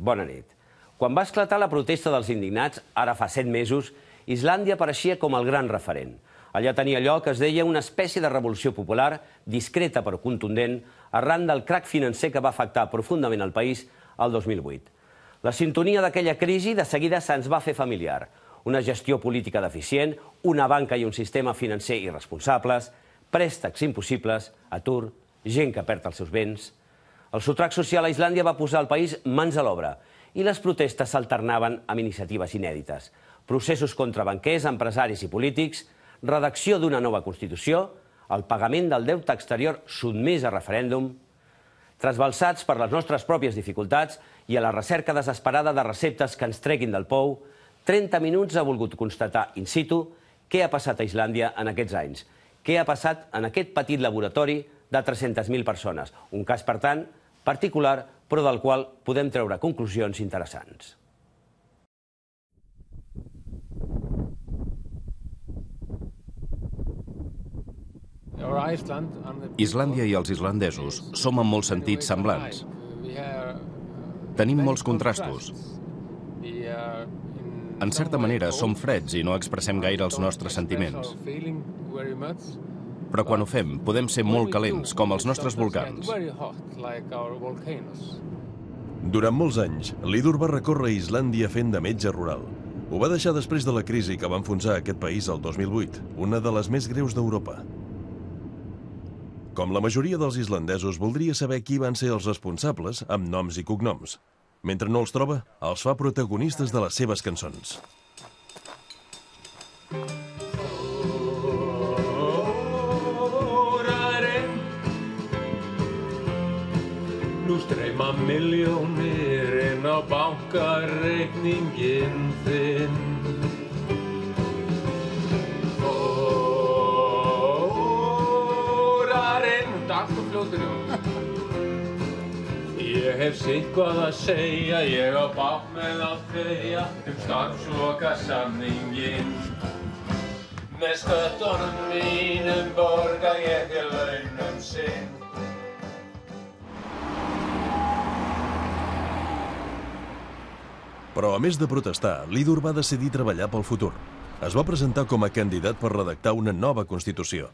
Bona nit. Quan va esclatar la protesta dels indignats, ara fa 7 mesos, Islàndia apareixia com el gran referent. Allà tenia lloc, es deia, una espècie de revolució popular, discreta però contundent, arran del crac financer que va afectar profundament el país el 2008. La sintonia d'aquella crisi de seguida se'ns va fer familiar. Una gestió política deficient, una banca i un sistema financer irresponsables, préstecs impossibles, atur, gent que perd els seus béns. El sotrac social a Islàndia va posar el país mans a l'obra i les protestes s'alternaven amb iniciatives inèdites. Processos contra banquers, empresaris i polítics, redacció d'una nova Constitució, el pagament del deute exterior sotmès a referèndum, trasbalsats per les nostres pròpies dificultats i a la recerca desesperada de receptes que ens treguin del pou, 30 minuts ha volgut constatar in situ què ha passat a Islàndia en aquests anys, què ha passat en aquest petit laboratori de 300.000 persones. Un cas, per tant, particular, però del qual podem treure conclusions interessants. Islàndia i els islandesos som en molts sentits semblants. Tenim molts contrastos. En certa manera, som freds i no expressem gaire els nostres sentiments. Però quan ho fem, podem ser molt calents, com els nostres volcans. Durant molts anys, l'Iður va recórrer Islàndia fent de metge rural. Ho va deixar després de la crisi que va enfonsar aquest país el 2008, una de les més greus d'Europa. Com la majoria dels islandesos, voldria saber qui van ser els responsables amb noms i cognoms. Mentre no els troba, els fa protagonistes de les seves cançons. Nú streyma milljónir inn á bankareikninginn þinn. Takk og fljótur, Ég hef sitthvað að segja, ég á bágt með að þegja starfslokasamninginn. Með sköttunum mínum borga ég þér launum sinn. Però a més de protestar, l'Iður va decidir treballar pel futur. Es va presentar com a candidat per redactar una nova Constitució.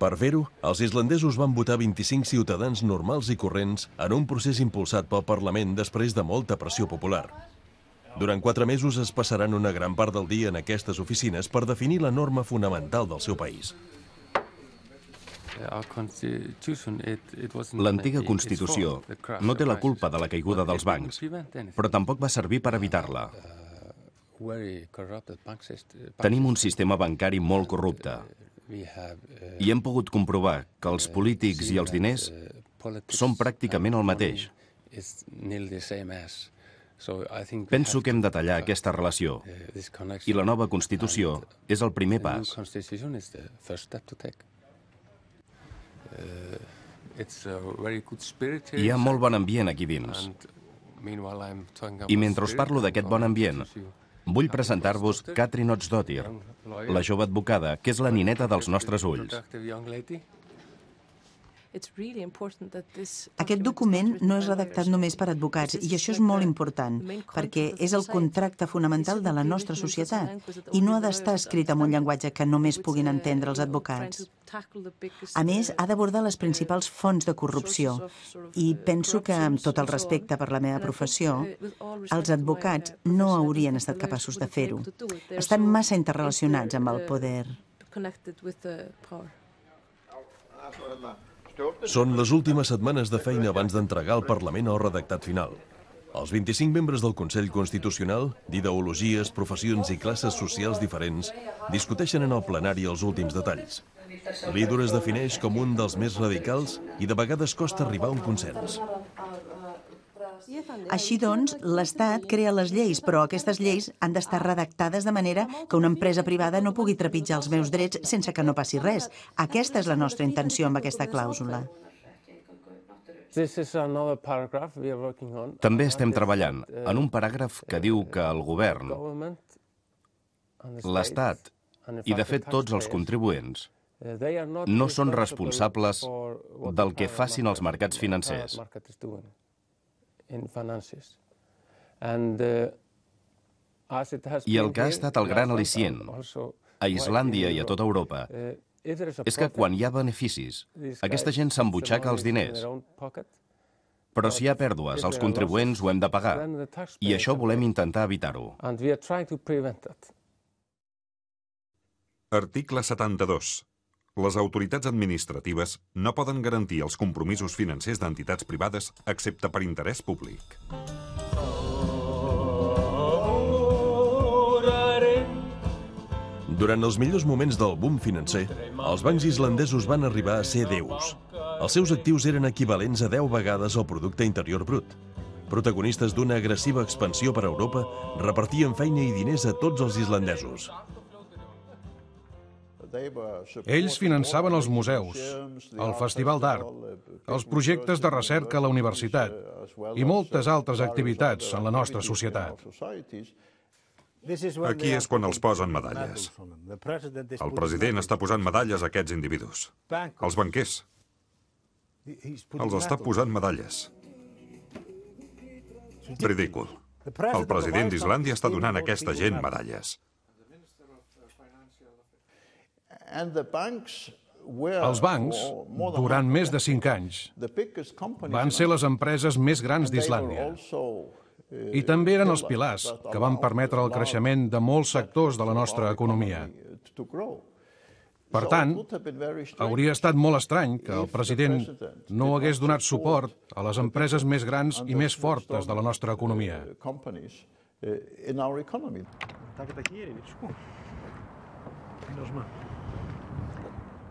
Per fer-ho, els islandesos van votar 25 ciutadans normals i corrents en un procés impulsat pel Parlament després de molta pressió popular. Durant 4 mesos es passaran una gran part del dia en aquestes oficines per definir la norma fonamental del seu país. L'antiga Constitució no té la culpa de la caiguda dels bancs, però tampoc va servir per evitar-la. Tenim un sistema bancari molt corrupte i hem pogut comprovar que els polítics i els diners són pràcticament el mateix. Penso que hem de tallar aquesta relació i la nova Constitució és el primer pas. Hi ha molt bon ambient aquí dins. I mentre us parlo d'aquest bon ambient, vull presentar-vos Katrín Oddsdóttir, la jove advocada, que és la nineta dels nostres ulls. Aquest document no és redactat només per advocats, i això és molt important, perquè és el contracte fonamental de la nostra societat, i no ha d'estar escrit en un llenguatge que només puguin entendre els advocats. A més, ha d'abordar les principals fonts de corrupció, i penso que, amb tot el respecte per la meva professió, els advocats no haurien estat capaços de fer-ho. Estan massa interrelacionats amb el poder. Són les últimes setmanes de feina abans d'entregar al Parlament el redactat final. Els 25 membres del Consell Constitucional, d'ideologies, professions i classes socials diferents, discuteixen en el plenari els últims detalls. L'Iður es defineix com un dels més radicals i de vegades costa arribar a un consens. Així doncs, l'Estat crea les lleis, però aquestes lleis han d'estar redactades de manera que una empresa privada no pugui trepitjar els meus drets sense que no passi res. Aquesta és la nostra intenció amb aquesta clàusula. També estem treballant en un paràgraf que diu que el govern, l'Estat i, de fet, tots els contribuents no són responsables del que facin els mercats financers. I el que ha estat el gran al·licient a Islàndia i a tota Europa és que quan hi ha beneficis, aquesta gent s'embutxaca els diners. Però si hi ha pèrdues, els contribuents ho hem de pagar. I això volem intentar evitar-ho. Article 72. Les autoritats administratives no poden garantir els compromisos financers d'entitats privades excepte per interès públic. Durant els millors moments del boom financer, els bancs islandesos van arribar a ser déus. Els seus actius eren equivalents a 10 vegades el producte interior brut. Protagonistes d'una agressiva expansió per Europa, repartien feina i diners a tots els islandesos. Ells finançaven els museus, el festival d'art, els projectes de recerca a la universitat i moltes altres activitats en la nostra societat. Aquí és quan els posen medalles. El president està posant medalles a aquests individus. Els banquers. Els està posant medalles. Ridícul. El president d'Islàndia està donant a aquesta gent medalles. Els bancs, durant més de 5 anys, van ser les empreses més grans d'Islàndia. I també eren els pilars que van permetre el creixement de molts sectors de la nostra economia. Per tant, hauria estat molt estrany que el president no hagués donat suport a les empreses més grans i més fortes de la nostra economia.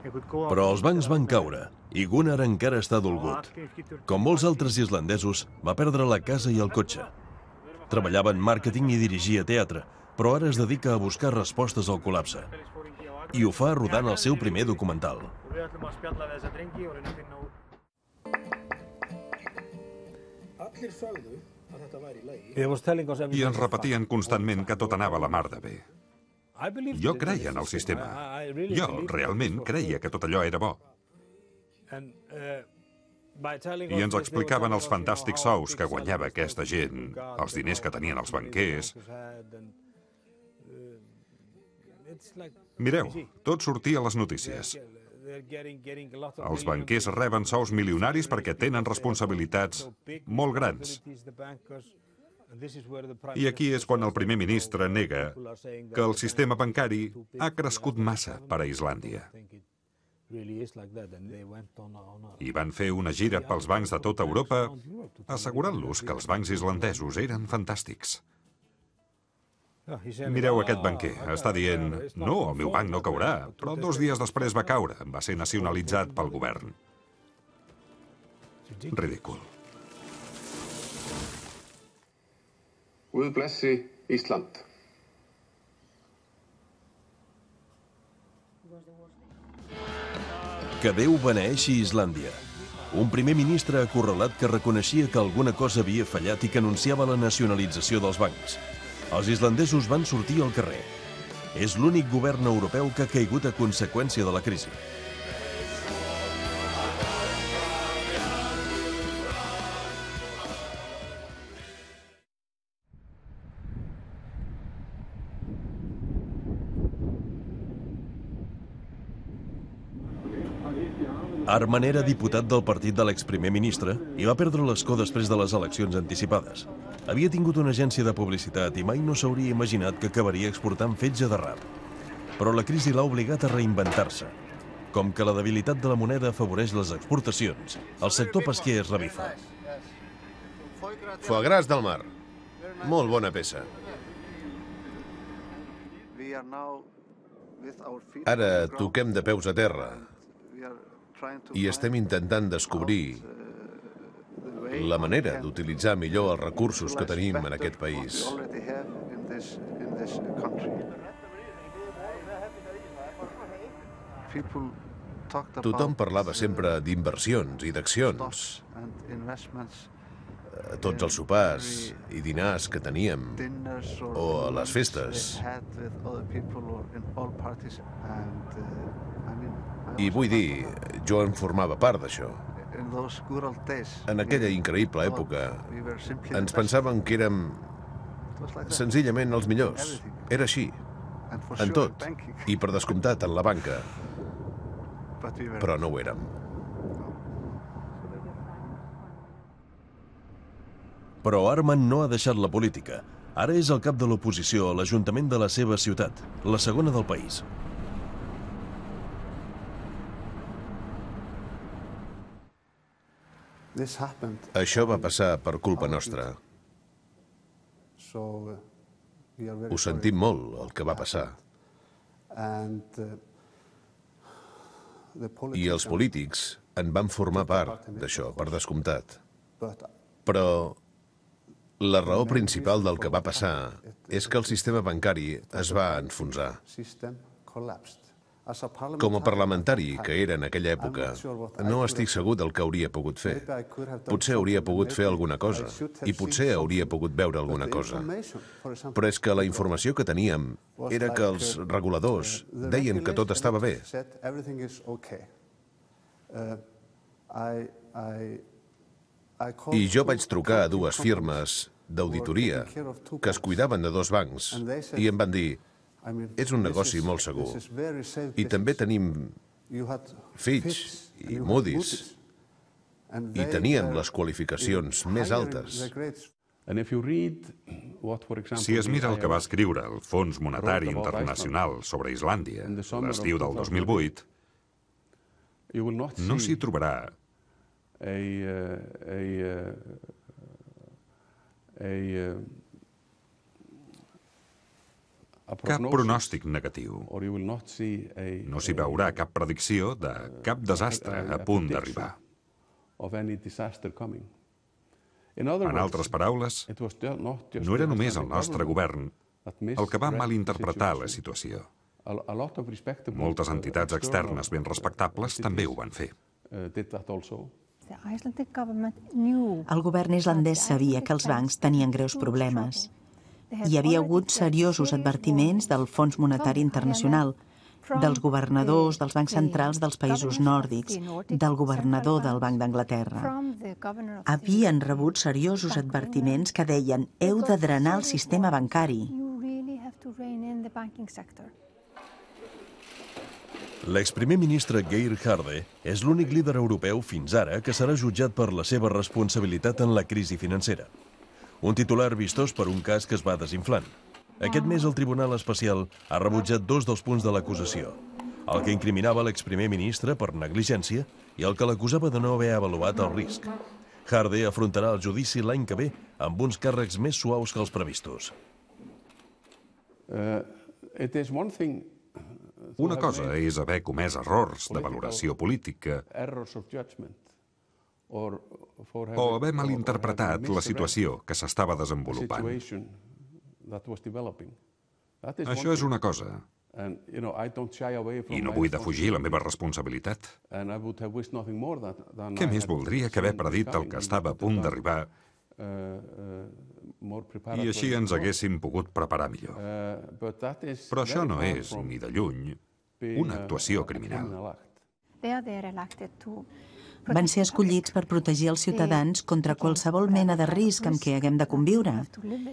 Però els bancs van caure i Gunnar encara està dolgut. Com molts altres islandesos, va perdre la casa i el cotxe. Treballava en màrqueting i dirigia teatre, però ara es dedica a buscar respostes al col·lapse. I ho fa rodant el seu primer documental. I ens repetien constantment que tot anava a la mar de bé. Jo creia en el sistema. Jo realment creia que tot allò era bo. I ens explicaven els fantàstics sous que guanyava aquesta gent, els diners que tenien els banquers. Mireu, tot sortia a les notícies. Els banquers reben sous milionaris perquè tenen responsabilitats molt grans. I aquí és quan el primer ministre nega que el sistema bancari ha crescut massa per a Islàndia. I van fer una gira pels bancs de tota Europa, assegurant-los que els bancs islandesos eren fantàstics. Mireu aquest banquer, està dient, no, el meu banc no caurà, però 2 dies després va caure, va ser nacionalitzat pel govern. Ridícul. Guð blessi Ísland. Que Déu beneeixi Islàndia. Un primer ministre acorralat que reconeixia que alguna cosa havia fallat i que anunciava la nacionalització dels bancs. Els islandesos van sortir al carrer. És l'únic govern europeu que ha caigut a conseqüència de la crisi. Arman era diputat del partit de l'exprimer ministre i va perdre l'escó després de les eleccions anticipades. Havia tingut una agència de publicitat i mai no s'hauria imaginat que acabaria exportant fetge de rap. Però la crisi l'ha obligat a reinventar-se. Com que la debilitat de la moneda afavoreix les exportacions, el sector pesquer es revifa. Foie gras del mar. Molt bona peça. Ara toquem de peus a terra i estem intentant descobrir la manera d'utilitzar millor els recursos que tenim en aquest país. Tothom parlava sempre d'inversions i d'accions. A tots els sopars i dinars que teníem, o a les festes. I vull dir, jo en formava part d'això. En aquella increïble època, ens pensàvem que érem Senzillament els millors. Era així. En tot. I per descomptat, en la banca. Però no ho érem. Però Arman no ha deixat la política. Ara és el cap de l'oposició a l'Ajuntament de la seva ciutat, la segona del país. Això va passar per culpa nostra. Ho sentim molt, el que va passar. I els polítics en van formar part d'això, per descomptat. Però la raó principal del que va passar és que el sistema bancari es va enfonsar. Com a parlamentari que era en aquella època, no estic segur del que hauria pogut fer. Potser hauria pogut fer alguna cosa, i potser hauria pogut veure alguna cosa. Però és que la informació que teníem era que els reguladors deien que tot estava bé. I jo vaig trucar a dues firmes d'auditoria que es cuidaven de dos bancs i em van dir: és un negoci molt segur. I també tenim Fitch i Moody's. I teníem les qualificacions més altes. Si es mira el que va escriure el Fons Monetari Internacional sobre Islàndia l'estiu del 2008, no s'hi trobarà cap pronòstic negatiu. No s'hi veurà cap predicció de cap desastre a punt d'arribar. En altres paraules, no era només el nostre govern el que va malinterpretar la situació. Moltes entitats externes ben respectables també ho van fer. El govern islandès sabia que els bancs tenien greus problemes. Hi havia hagut seriosos advertiments del Fons Monetari Internacional, dels governadors dels bancs centrals dels països nòrdics, del governador del Banc d'Anglaterra. Havien rebut seriosos advertiments que deien: heu de drenar el sistema bancari. L'exprimer ministre Geir Haarde és l'únic líder europeu fins ara que serà jutjat per la seva responsabilitat en la crisi financera. Un titular vistós per un cas que es va desinflant. Aquest mes el Tribunal Especial ha rebutjat 2 dels punts de l'acusació. El que incriminava l'exprimer ministre per negligència i el que l'acusava de no haver avaluat el risc. Haarde afrontarà el judici l'any que ve amb uns càrrecs més suaus que els previstos. Una cosa és haver comès errors de valoració política o haver malinterpretat la situació que s'estava desenvolupant. Això és una cosa, i no vull defugir la meva responsabilitat. Què més voldria que haver predit el que estava a punt d'arribar i així ens haguéssim pogut preparar millor. Però això no és, ni de lluny, una actuació criminal. Van ser escollits per protegir els ciutadans contra qualsevol mena de risc amb què haguem de conviure,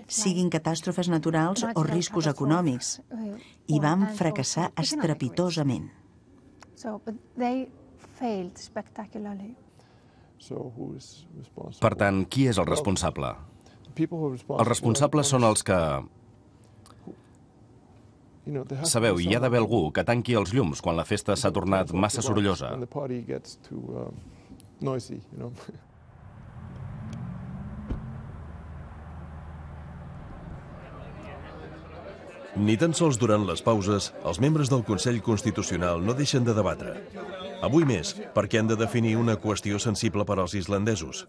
siguin catàstrofes naturals o riscos econòmics, i van fracassar estrepitosament. Per tant, qui és el responsable? Els responsables són els que... Sabeu, hi ha d'haver algú que tanqui els llums quan la festa s'ha tornat massa sorollosa. Ni tan sols durant les pauses, els membres del Consell Constitucional no deixen de debatre. Avui més, perquè han de definir una qüestió sensible per als islandesos.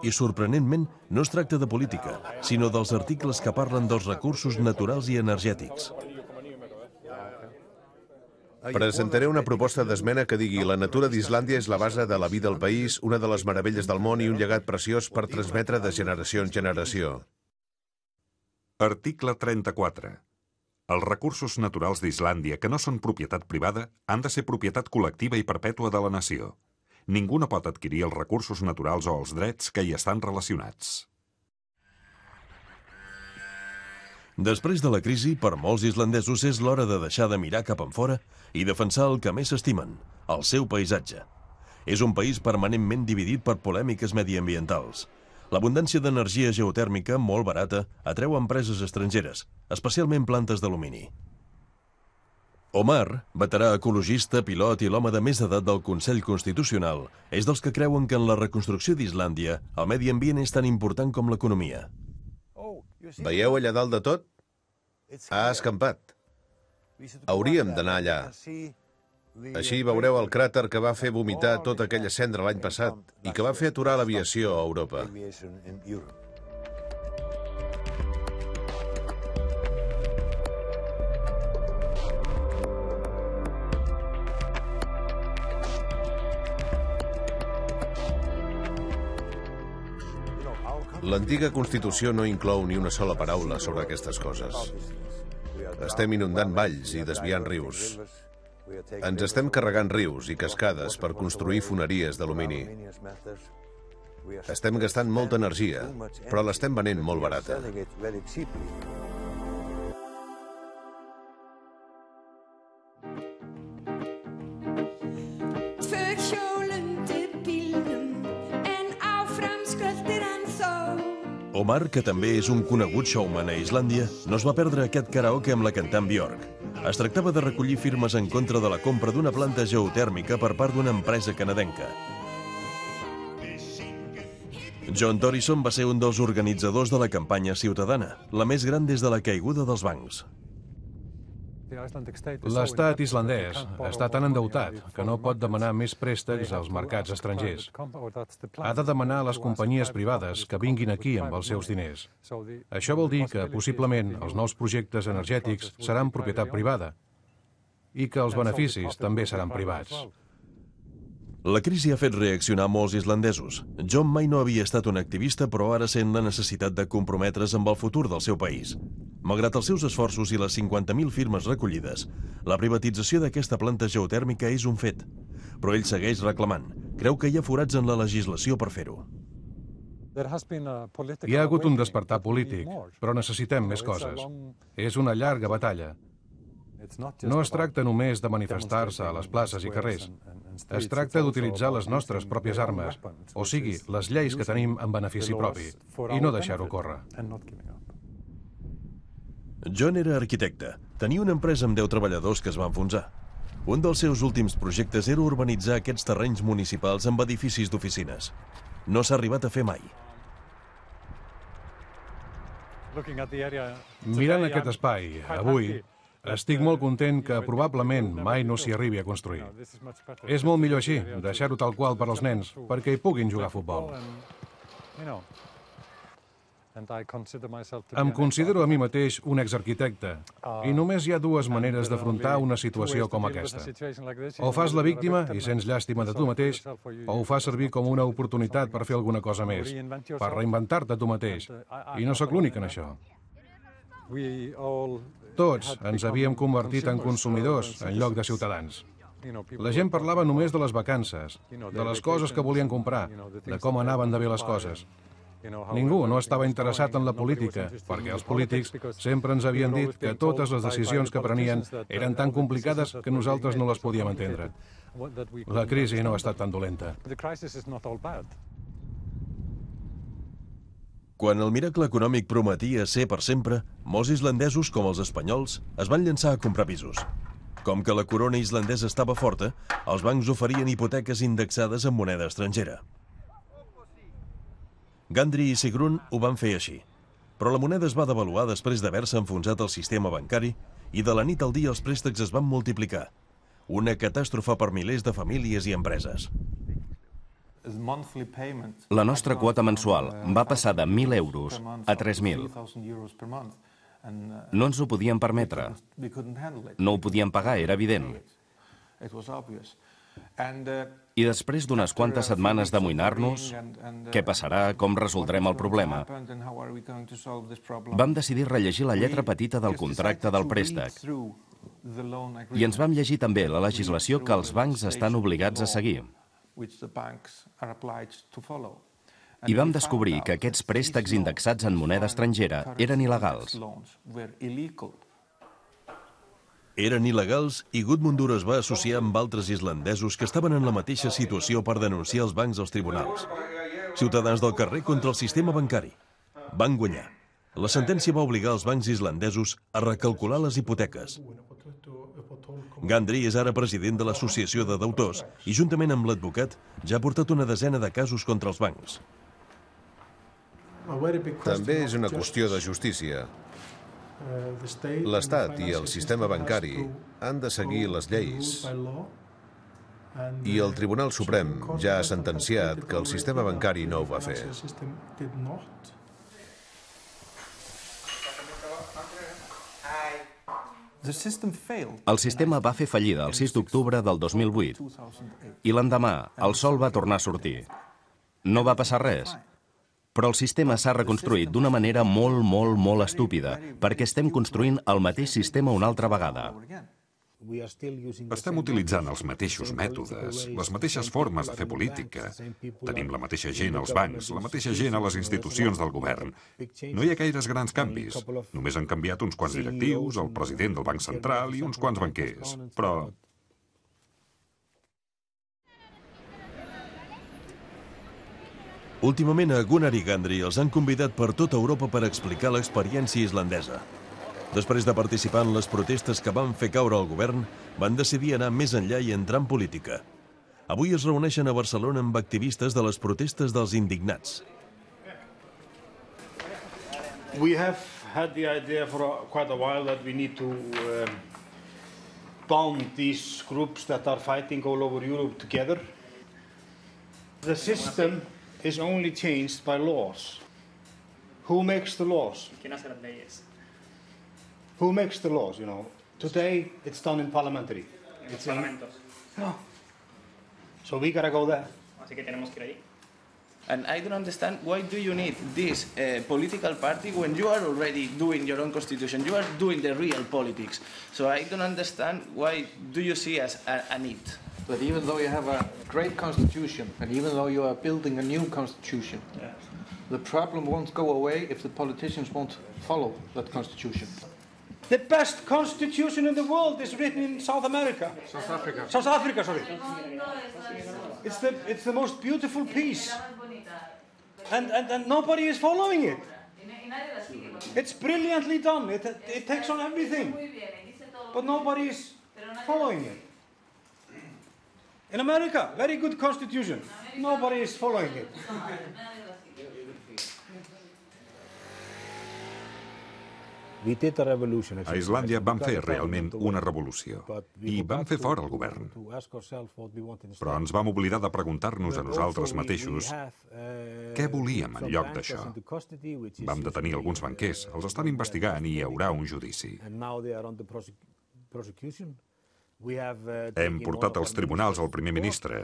I, sorprenentment, no es tracta de política, sinó dels articles que parlen dels recursos naturals i energètics. Presentaré una proposta d'esmena que digui: la natura d'Islàndia és la base de la vida al país, una de les meravelles del món i un llegat preciós per transmetre de generació en generació. Article 34. Els recursos naturals d'Islàndia que no són propietat privada han de ser propietat col·lectiva i perpètua de la nació. Ningú no pot adquirir els recursos naturals o els drets que hi estan relacionats. Després de la crisi, per molts islandesos és l'hora de deixar de mirar cap enfora i defensar el que més estimen, el seu paisatge. És un país permanentment dividit per polèmiques mediambientals. L'abundància d'energia geotèrmica, molt barata, atreu empreses estrangeres, especialment plantes d'alumini. Omar, veterà ecologista, pilot i l'home de més edat del Consell Constitucional, és dels que creuen que en la reconstrucció d'Islàndia el medi ambient és tan important com l'economia. Veieu allà dalt de tot? Ha escampat. Hauríem d'anar allà. Així veureu el cràter que va fer vomitar tota aquella cendra l'any passat i que va fer aturar l'aviació a Europa. L'antiga Constitució no inclou ni una sola paraula sobre aquestes coses. Estem inundant valls i desviant rius. Ens estem carregant rius i cascades per construir foneries d'alumini. Estem gastant molta energia, però l'estem venent molt barata. Omar, que també és un conegut showman a Islàndia, no es va perdre aquest karaoke amb la cantant Björk. Es tractava de recollir firmes en contra de la compra d'una planta geotèrmica per part d'una empresa canadenca. John Torison va ser un dels organitzadors de la campanya ciutadana, la més gran des de la caiguda dels bancs. L'estat islandès està tan endeutat que no pot demanar més préstecs als mercats estrangers. Ha de demanar a les companyies privades que vinguin aquí amb els seus diners. Això vol dir que, possiblement, els nous projectes energètics seran propietat privada i que els beneficis també seran privats. La crisi ha fet reaccionar molts islandesos. John mai no havia estat un activista, però ara sent la necessitat de comprometre's amb el futur del seu país. Malgrat els seus esforços i les 50.000 firmes recollides, la privatització d'aquesta planta geotèrmica és un fet. Però ell segueix reclamant. Creu que hi ha forats en la legislació per fer-ho. Hi ha hagut un despertar polític, però necessitem més coses. És una llarga batalla. No es tracta només de manifestar-se a les places i carrers. Es tracta d'utilitzar les nostres pròpies armes, o sigui, les lleis que tenim en benefici propi, i no deixar-ho córrer. John era arquitecte. Tenia una empresa amb 10 treballadors que es va enfonsar. Un dels seus últims projectes era urbanitzar aquests terrenys municipals amb edificis d'oficines. No s'ha arribat a fer mai. Mirant aquest espai, avui, estic molt content que probablement mai no s'hi arribi a construir. És molt millor així, deixar-ho tal qual per als nens, perquè hi puguin jugar a futbol. Em considero a mi mateix un exarquitecte, i només hi ha dues maneres d'afrontar una situació com aquesta. O fas la víctima i sents llàstima de tu mateix, o ho fas servir com una oportunitat per fer alguna cosa més, per reinventar-te tu mateix. I no sóc l'únic en això. Tots ens havíem convertit en consumidors en lloc de ciutadans. La gent parlava només de les vacances, de les coses que volien comprar, de com anaven de bé les coses. Ningú no estava interessat en la política, perquè els polítics sempre ens havien dit que totes les decisions que prenien eren tan complicades que nosaltres no les podíem entendre. La crisi no ha estat tan dolenta. Quan el miracle econòmic prometia ser per sempre, molts islandesos, com els espanyols, es van llançar a comprar pisos. Com que la corona islandesa estava forta, els bancs oferien hipoteques indexades en moneda estrangera. Gandri i Sigrun ho van fer així. Però la moneda es va devaluar després d'haver-se enfonsat el sistema bancari i de la nit al dia els préstecs es van multiplicar. Una catàstrofe per milers de famílies i empreses. La nostra quota mensual va passar de 1.000 euros a 3.000. No ens ho podíem permetre. No ho podíem pagar, era evident. I després d'unes quantes setmanes d'amoïnar-nos, què passarà, com resoldrem el problema, vam decidir rellegir la lletra petita del contracte del préstec. I ens vam llegir també la legislació que els bancs estan obligats a seguir. I vam descobrir que aquests préstecs indexats en moneda estrangera eren il·legals. Eren il·legals i Gudmundur es va associar amb altres islandesos que estaven en la mateixa situació per denunciar els bancs als tribunals. Ciutadans del carrer contra el sistema bancari. Van guanyar. La sentència va obligar els bancs islandesos a recalcular les hipoteques. Gandri és ara president de l'Associació de Deutors i, juntament amb l'advocat, ja ha portat una desena de casos contra els bancs. També és una qüestió de justícia. L'Estat i el sistema bancari han de seguir les lleis. I el Tribunal Suprem ja ha sentenciat que el sistema bancari no ho va fer. El sistema va fer fallida el 6 d'octubre del 2008 i l'endemà el sol va tornar a sortir. No va passar res. Però el sistema s'ha reconstruït d'una manera molt estúpida, perquè estem construint el mateix sistema una altra vegada. Estem utilitzant els mateixos mètodes, les mateixes formes de fer política. Tenim la mateixa gent als bancs, la mateixa gent a les institucions del govern. No hi ha gaires grans canvis. Només han canviat uns quants directius, el president del Banc Central i uns quants banquers. Però últimament a Gunnar i Gandri els han convidat per tota Europa per explicar l'experiència islandesa. Després de participar en les protestes que van fer caure el govern, van decidir anar més enllà i entrar en política. Avui es reuneixen a Barcelona amb activistes de les protestes dels indignats. We have had the idea for quite a while that we need to bound these groups that are fighting all over Europe together. The system is only changed by laws. Who makes the laws? Who makes the laws, you know? Today, it's done in parliamentary. No. So we gotta go there. Así que tenemos que ir allí. And I don't understand why do you need this political party when you are already doing your own constitution, you are doing the real politics. So I don't understand why do you see as a need. But even though you have a great constitution, and even though you are building a new constitution, the problem won't go away if the politicians won't follow that constitution. The best constitution in the world is written in South America. South Africa. South Africa, sorry. It's the most beautiful piece. And nobody is following it. It's brilliantly done. It takes on everything. But nobody is following it. In America, very good constitution. Nobody is following it. A Islàndia vam fer realment una revolució i vam fer fora el govern. Però ens vam oblidar de preguntar-nos a nosaltres mateixos què volíem en lloc d'això. Vam detenir alguns banquers, els estan investigant i hi haurà un judici. Hem portat als tribunals el primer ministre.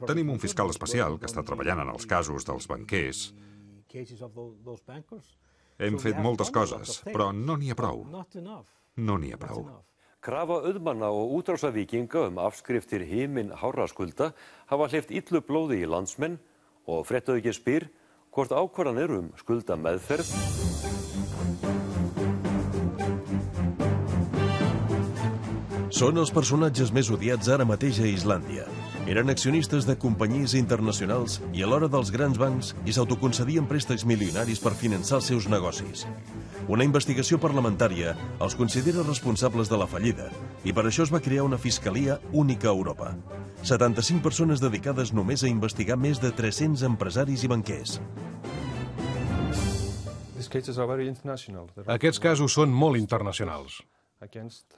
Tenim un fiscal especial que està treballant en els casos dels banquers. Hem fet moltes coses, però no n'hi ha prou. No n'hi ha prou. Krafa auðmanna og útrásarvíkinga afskriftir himinhárra skulda hafa hleypt illu blóði í landsmenn og fréttaauðkinn spyr hvort ákvarðanir skuldameðferð Són els personatges més odiats ara mateix a Islàndia. Eren accionistes de companyies internacionals i alhora dels grans bancs i s'autoconcedien préstecs milionaris per finançar els seus negocis. Una investigació parlamentària els considera responsables de la fallida i per això es va crear una fiscalia única a Europa. 75 persones dedicades només a investigar més de 300 empresaris i banquers. Aquests casos són molt internacionals.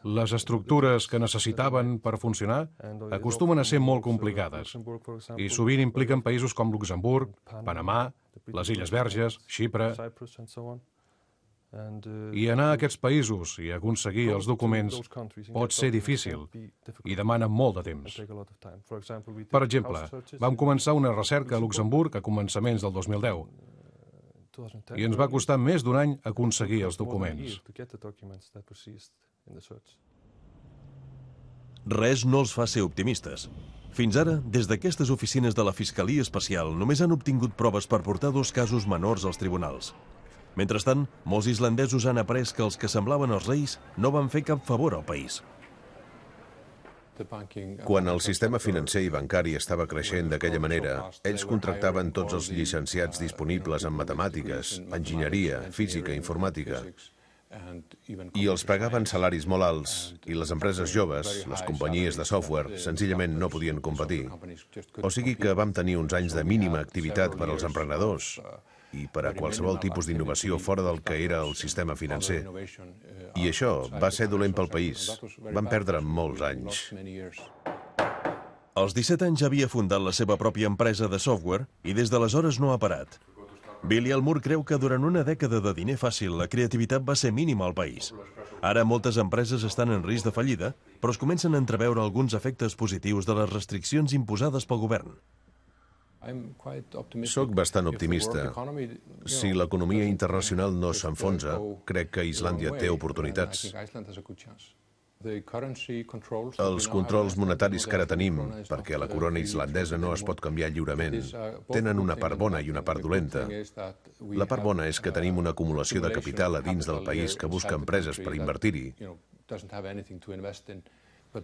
Les estructures que necessitaven per funcionar acostumen a ser molt complicades i sovint impliquen països com Luxemburg, Panamà, les Illes Verges, Xipre. I anar a aquests països i aconseguir els documents pot ser difícil i demana molt de temps. Per exemple, vam començar una recerca a Luxemburg a començaments del 2010 i ens va costar més d'un any aconseguir els documents. Res no els fa ser optimistes. Fins ara, des d'aquestes oficines de la Fiscalia Especial només han obtingut proves per portar 2 casos menors als tribunals. Mentrestant, molts islandesos han après que els que semblaven els reis no van fer cap favor al país. Quan el sistema financer i bancari estava creixent d'aquella manera, ells contractaven tots els llicenciats disponibles en matemàtiques, enginyeria, física, informàtica, i els pagaven salaris molt alts, i les empreses joves, les companyies de software, senzillament no podien competir. O sigui que vam tenir uns anys de mínima activitat per als emprenedors i per a qualsevol tipus d'innovació fora del que era el sistema financer. I això va ser dolent pel país. Vam perdre molts anys. Als 17 anys ja havia fundat la seva pròpia empresa de software i des d'aleshores no ha parat. Billy Elmour creu que durant una dècada de diner fàcil la creativitat va ser mínima al país. Ara moltes empreses estan en risc de fallida, però es comencen a entreveure alguns efectes positius de les restriccions imposades pel govern. Soc bastant optimista. Si l'economia internacional no s'enfonsa, crec que Islàndia té oportunitats. Els controls monetaris que ara tenim, perquè la corona islandesa no es pot canviar lliurement, tenen una part bona i una part dolenta. La part bona és que tenim una acumulació de capital a dins del país que busca empreses per invertir-hi.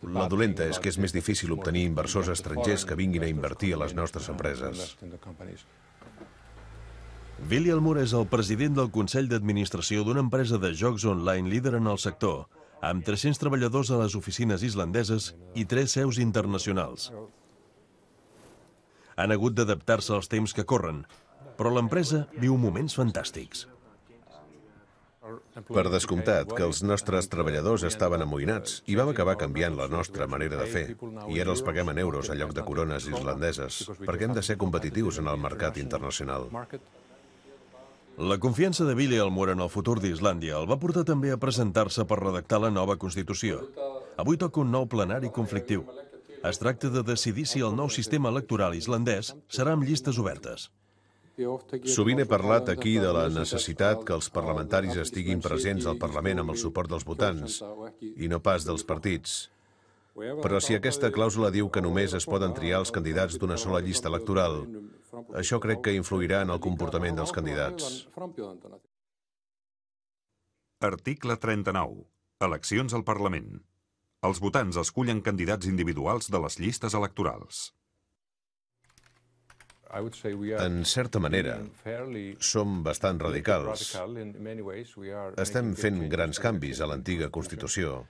La dolenta és que és més difícil obtenir inversors estrangers que vinguin a invertir a les nostres empreses. Billy Elmour és el president del Consell d'Administració d'una empresa de jocs online líder en el sector, amb 300 treballadors a les oficines islandeses i 3 seus internacionals. Han hagut d'adaptar-se als temps que corren, però l'empresa viu moments fantàstics. Per descomptat que els nostres treballadors estaven amoïnats i vam acabar canviant la nostra manera de fer. I ara els paguem en euros en lloc de corones islandeses, perquè hem de ser competitius en el mercat internacional. La confiança de Billy Elmour en el futur d'Islàndia el va portar també a presentar-se per redactar la nova Constitució. Avui toca un nou plenari conflictiu. Es tracta de decidir si el nou sistema electoral islandès serà amb llistes obertes. Sovint he parlat aquí de la necessitat que els parlamentaris estiguin presents al Parlament amb el suport dels votants i no pas dels partits. Però si aquesta clàusula diu que només es poden triar els candidats d'una sola llista electoral, això crec que influirà en el comportament dels candidats. Article 39. Eleccions al Parlament. Els votants escullen candidats individuals de les llistes electorals. En certa manera, som bastant radicals. Estem fent grans canvis a l'antiga Constitució,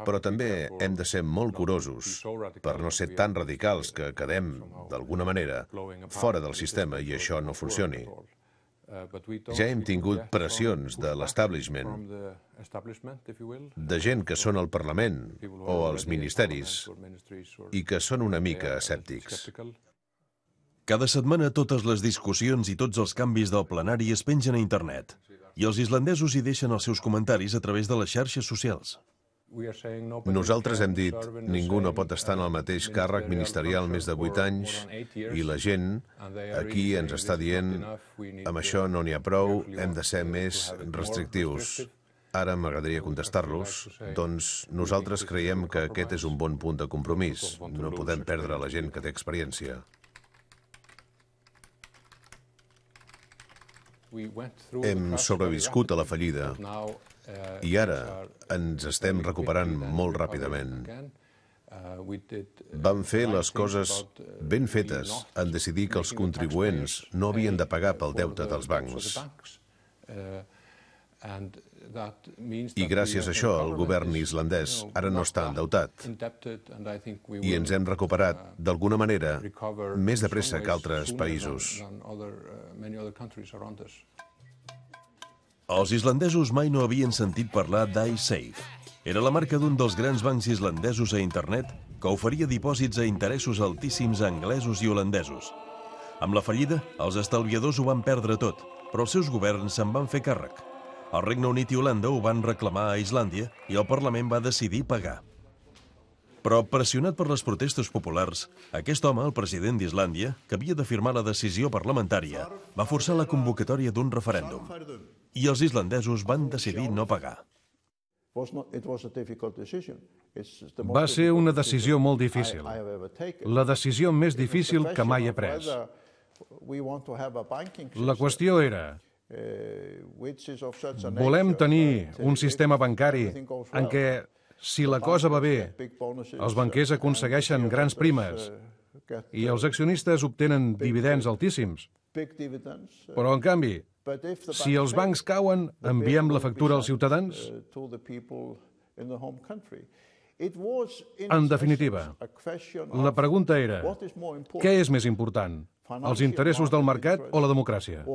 però també hem de ser molt curosos per no ser tan radicals que quedem, d'alguna manera, fora del sistema i això no funcioni. Ja hem tingut pressions de l'establishment, de gent que són al Parlament o als ministeris i que són una mica escèptics. Cada setmana totes les discussions i tots els canvis del plenari es pengen a internet i els islandesos hi deixen els seus comentaris a través de les xarxes socials. Nosaltres hem dit, ningú no pot estar en el mateix càrrec ministerial més de 8 anys i la gent aquí ens està dient, amb això no n'hi ha prou, hem de ser més restrictius. Ara m'agradaria contestar-los, doncs nosaltres creiem que aquest és un bon punt de compromís. No podem perdre la gent que té experiència. Hem sobreviscut a la fallida i ara ens estem recuperant molt ràpidament. Vam fer les coses ben fetes en decidir que els contribuents no havien de pagar pel deute dels bancs. I gràcies a això el govern islandès ara no està endeutat i ens hem recuperat, d'alguna manera, més de pressa que altres països. Els islandesos mai no havien sentit parlar d'iSafe. Era la marca d'un dels grans bancs islandesos a internet que oferia dipòsits a interessos altíssims a anglesos i holandesos. Amb la fallida, els estalviadors ho van perdre tot, però els seus governs se'n van fer càrrec. El Regne Unit i Holanda ho van reclamar a Islàndia i el Parlament va decidir pagar. Però, pressionat per les protestes populars, aquest home, el president d'Islàndia, que havia de firmar la decisió parlamentària, va forçar la convocatòria d'un referèndum. I els islandesos van decidir no pagar. Va ser una decisió molt difícil. La decisió més difícil que mai he pres. La qüestió era: volem tenir un sistema bancari en què, si la cosa va bé, els banquers aconsegueixen grans primes i els accionistes obtenen dividends altíssims. Però, en canvi, si els bancs cauen, enviem la factura als ciutadans? En definitiva, la pregunta era: què és més important, els interessos del mercat o la democràcia?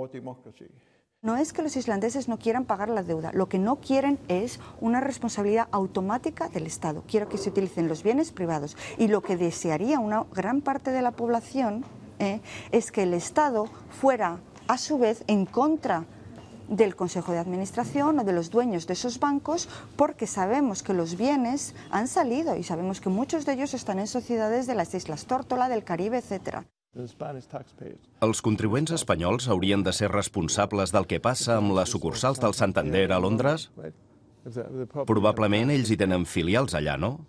No es que los islandeses no quieran pagar la deuda, lo que no quieren es una responsabilidad automática del Estado. Quiero que se utilicen los bienes privados. Y lo que desearía una gran parte de la población es que el Estado fuera, a su vez, en contra del Consejo de Administración o de los dueños de esos bancos, porque sabemos que los bienes han salido y sabemos que muchos de ellos están en sociedades de las Islas Tórtola, del Caribe, etc. Els contribuents espanyols haurien de ser responsables del que passa amb les sucursals del Santander a Londres? Probablement ells hi tenen filials allà, no?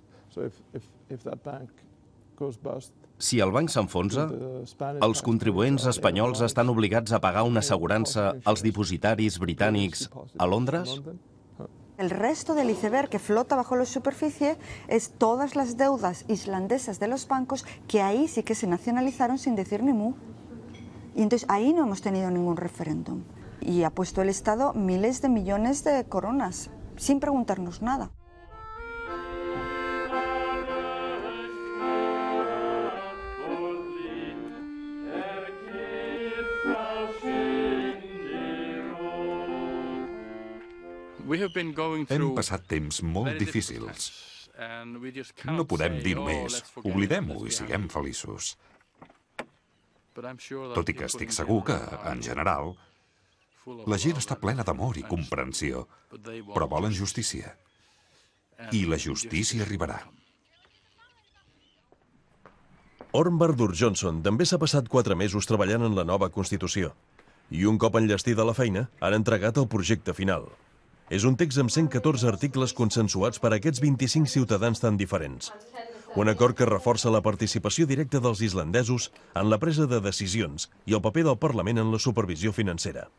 Si el banc s'enfonsa, els contribuents espanyols estan obligats a pagar una assegurança als dipositaris britànics a Londres? El resto del iceberg que flota bajo la superficie es todas las deudas islandesas de los bancos que ahí sí que se nacionalizaron sin decir ni mu. Y entonces ahí no hemos tenido ningún referéndum. Y ha puesto el Estado miles de millones de coronas sin preguntarnos nada. Hem passat temps molt difícils. No podem dir només, oblidem-ho i siguem feliços. Tot i que estic segur que, en general, la gent està plena d'amor i comprensió, però volen justícia. I la justícia arribarà. Ormbardur Johnson també s'ha passat 4 mesos treballant en la nova Constitució. I un cop enllestida la feina, han entregat el projecte final. És un text amb 114 articles consensuats per a aquests 25 ciutadans tan diferents. Un acord que reforça la participació directa dels islandesos en la presa de decisions i el paper del Parlament en la supervisió financera.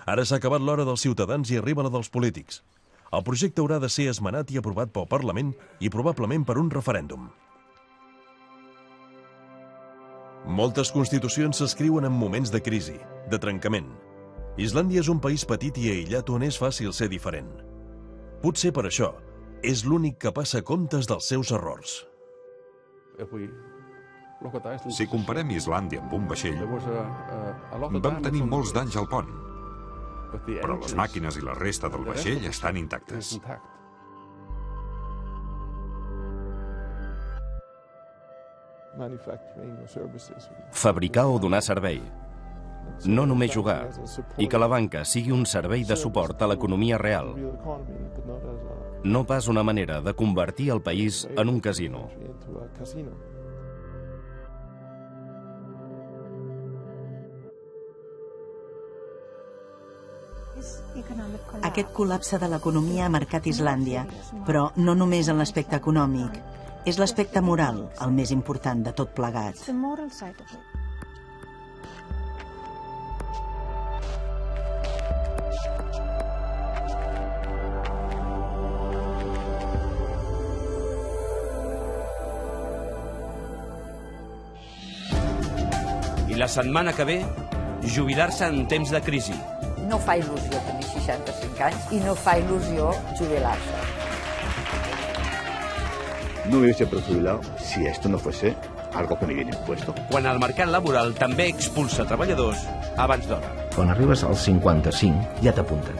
Ara s'ha acabat l'hora dels ciutadans i arriba la dels polítics. El projecte haurà de ser esmenat i aprovat pel Parlament i probablement per un referèndum. Moltes constitucions s'escriuen en moments de crisi, de trencament. Islàndia és un país petit i aïllat on és fàcil ser diferent. Potser per això és l'únic que passa comptes dels seus errors. Si comparem Islàndia amb un vaixell, vam tenir molts danys al pont, però les màquines i la resta del vaixell estan intactes. Fabricar o donar servei. No només jugar, i que la banca sigui un servei de suport a l'economia real. No pas una manera de convertir el país en un casino. Aquest col·lapse de l'economia ha marcat Islàndia, però no només en l'aspecte econòmic. És l'aspecte moral el més important de tot plegat. I la setmana que ve, jubilar-se en temps de crisi. No fa il·lusió tenir 65 anys i no fa il·lusió jubilar-se. No me hubiese prejubilado si esto no fuese algo que me viene impuesto. Quan el mercat laboral també expulsa treballadors abans d'hora. Quan arribes als 55 ja t'apunten.